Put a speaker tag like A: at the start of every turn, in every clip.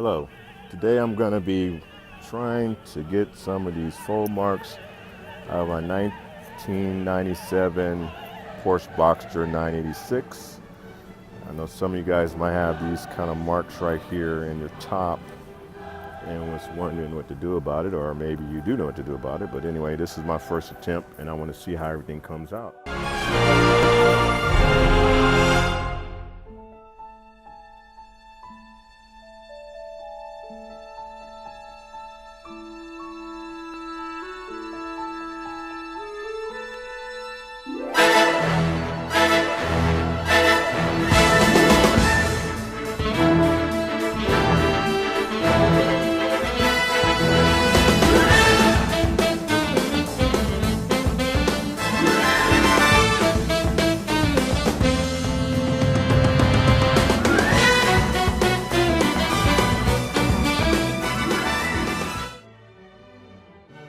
A: Hello. Today I'm going to be trying to get some of these fold marks out of my 1997 Porsche Boxster 986. I know some of you guys might have these kind of marks right here in your top and was wondering what to do about it, or maybe you do know what to do about it. But anyway, this is my first attempt and I want to see how everything comes out.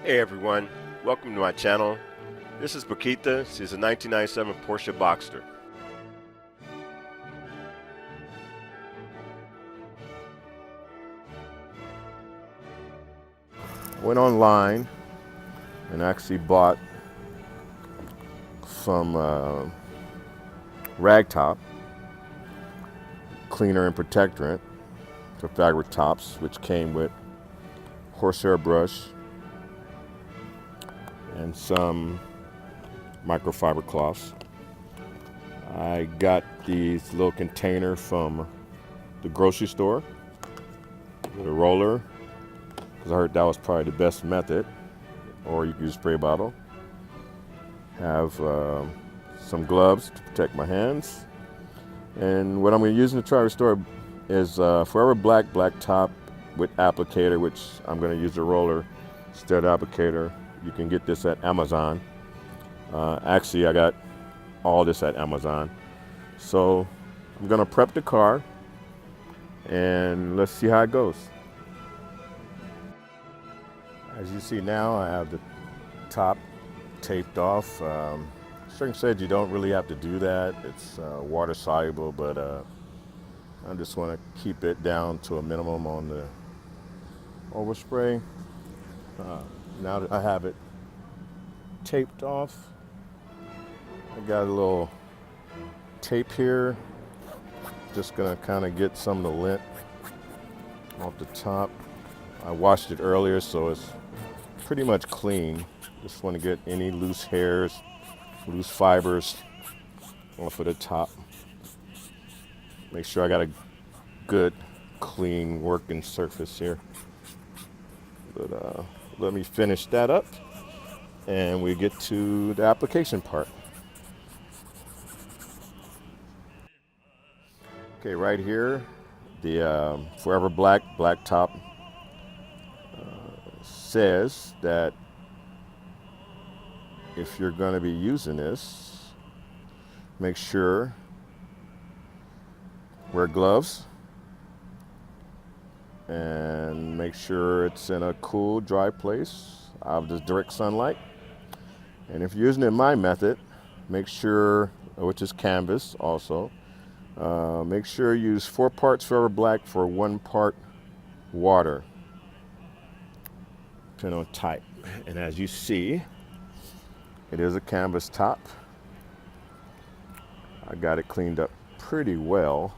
A: Hey everyone, welcome to my channel. This is Paquita. She's a 1997 Porsche Boxster. Went online and actually bought some rag top cleaner and protectorant for fabric tops, which came with horsehair brush and some microfiber cloths. I got these little container from the grocery store with a roller, because I heard that was probably the best method, or you can use a spray bottle. Have some gloves to protect my hands, and what I'm going to use in the try restore is Forever Black top with applicator, which I'm going to use a roller instead of applicator. You can get this at Amazon. Actually, I got all this at Amazon. So I'm gonna prep the car and let's see how it goes. As you see now, I have the top taped off. String said you don't really have to do that. It's water soluble, but I just want to keep it down to a minimum on the overspray. Now that I have it taped off, I got a little tape here. Just gonna kind of get some of the lint off the top. I washed it earlier, so it's pretty much clean. Just want to get any loose hairs, loose fibers off of the top. Make sure I got a good, clean working surface here. But let me finish that up and we get to the application part. Okay, right here, the Forever Black top says that if you're going to be using this, make sure wear gloves and make sure it's in a cool, dry place out of the direct sunlight. And if you're using it my method, make sure, which is canvas also, make sure you use 4 parts Forever Black for 1 part water, depending on type. And as you see, it is a canvas top. I got it cleaned up pretty well.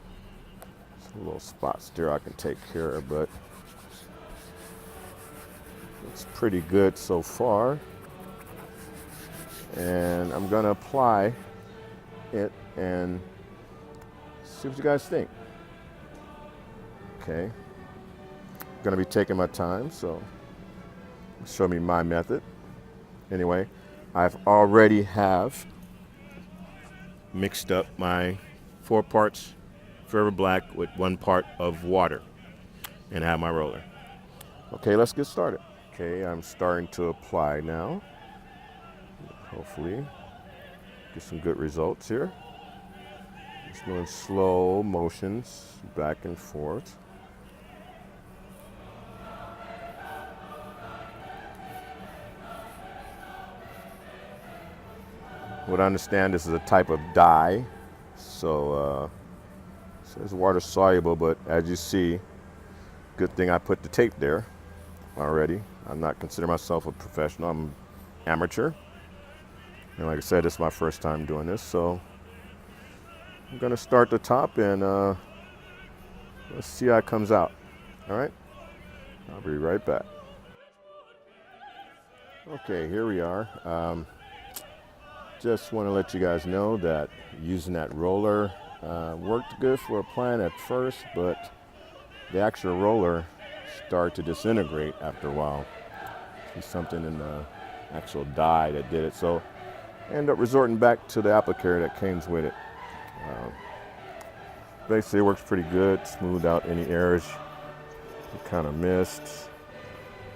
A: Little spots there I can take care of, but it's pretty good so far. And I'm gonna apply it and see what you guys think. Okay, I'm gonna be taking my time, so show me my method. Anyway, I've already have mixed up my 4 parts Forever Black with 1 part of water and have my roller. Okay, let's get started. Okay, I'm starting to apply now. Hopefully get some good results here. Just doing slow motions back and forth. What I understand, this is a type of dye, so it says water soluble, but as you see, Good thing I put the tape there already. I'm not consider myself a professional. I'm amateur. And like I said, it's my first time doing this. So I'm going to start the top and let's see how it comes out. All right. I'll be right back. Okay, here we are. Just want to let you guys know that using that roller worked good for a plant at first, but the actual roller started to disintegrate after a while. There's something in the actual dye that did it. So I ended up resorting back to the applicator that comes with it. Basically, it works pretty good, smoothed out any errors you kind of missed.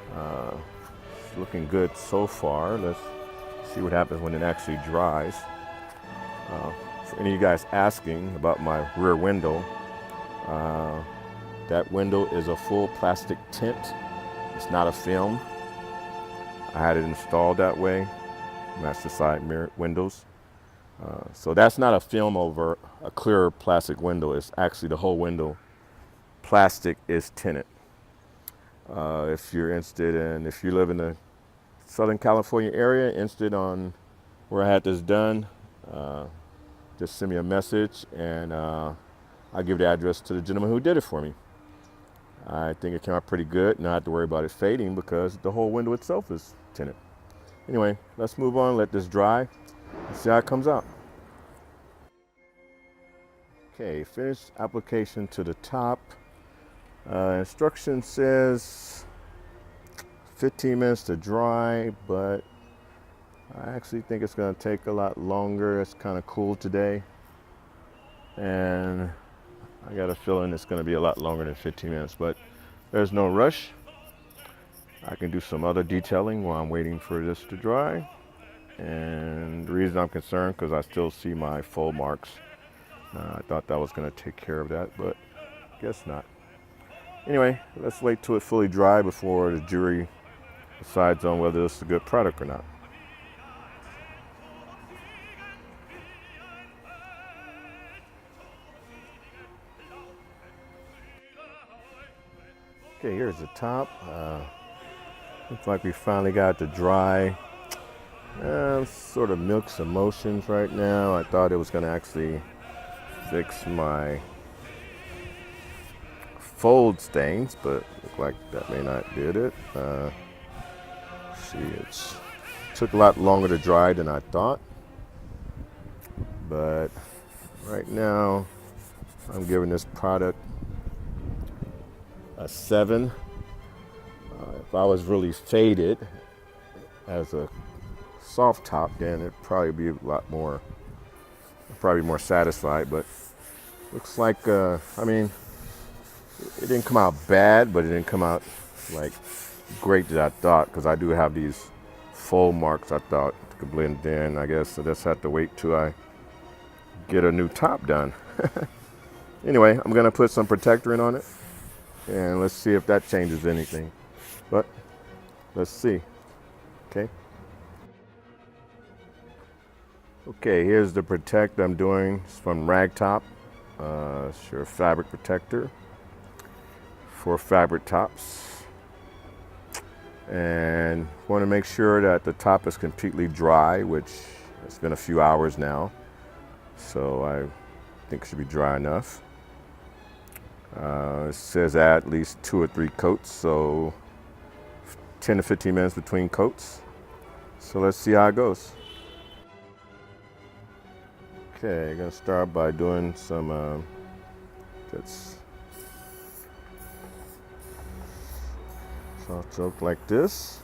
A: It's looking good so far. Let's see what happens when it actually dries. For any of you guys asking about my rear window, that window is a full plastic tint. It's not a film. I had it installed that way. Match the side mirror windows. So that's not a film over a clear plastic window. It's actually the whole window. Plastic is tinted. If you're interested in, if you live in the Southern California area, interested on where I had this done, just send me a message and I'll give the address to the gentleman who did it for me. I think it came out pretty good. Not have to worry about it fading because the whole window itself is tinted. Anyway, let's move on, let this dry, and see how it comes out. Okay, finished application to the top. Instruction says 15 minutes to dry, but I actually think it's going to take a lot longer. It's kind of cool today, and I got a feeling it's going to be a lot longer than 15 minutes, but there's no rush. I can do some other detailing while I'm waiting for this to dry. And the reason I'm concerned, because I still see my fold marks. I thought that was going to take care of that, but guess not. Anyway, let's wait till it fully dry before the jury decides on whether this is a good product or not. Okay, here's the top. Looks like we finally got it to dry. Sort of mixed emotions right now. I thought it was going to actually fix my fold stains, but look like that may not did it. See, it took a lot longer to dry than I thought, but right now I'm giving this product a 7. If I was really faded as a soft top, then it'd probably be a lot more, probably more satisfied. But looks like, I mean, it didn't come out bad, but it didn't come out like great that I thought, because I do have these fold marks I thought could blend in. I guess I just have to wait till I get a new top done. Anyway, I'm gonna put some protectorant on it, and let's see if that changes anything. But let's see. Okay. Okay, here's the protect I'm doing. It's from Ragtop. It's your fabric protector for fabric tops. And want to make sure that the top is completely dry, which it's been a few hours now. So I think it should be dry enough. It says add at least 2 or 3 coats, so 10 to 15 minutes between coats. So let's see how it goes. Okay, I'm gonna start by doing some that's soft stroke like this.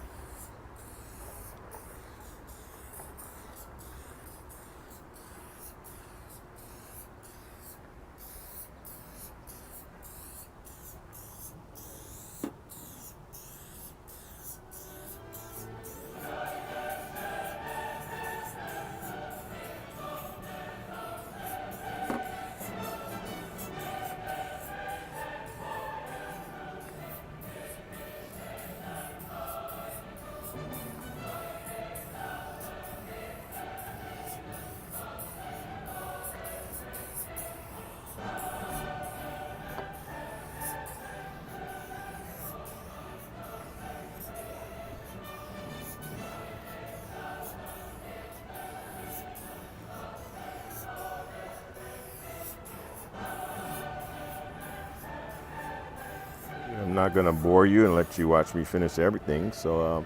A: I'm not going to bore you and let you watch me finish everything. So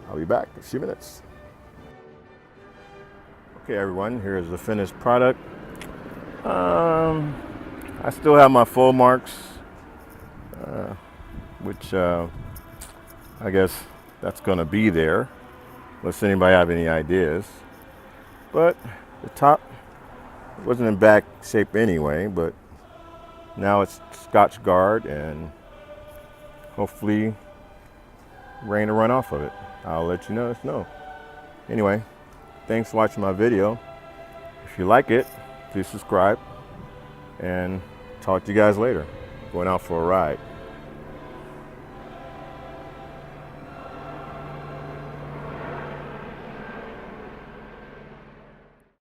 A: I'll be back in a few minutes. Okay, everyone, here's the finished product. I still have my full marks, which I guess that's going to be there, unless anybody have any ideas. But the top wasn't in back shape anyway, but now it's Scotchgard, and hopefully rain will run off of it. I'll let you know. Anyway, thanks for watching my video. If you like it, please subscribe, and talk to you guys later. Going out for a ride.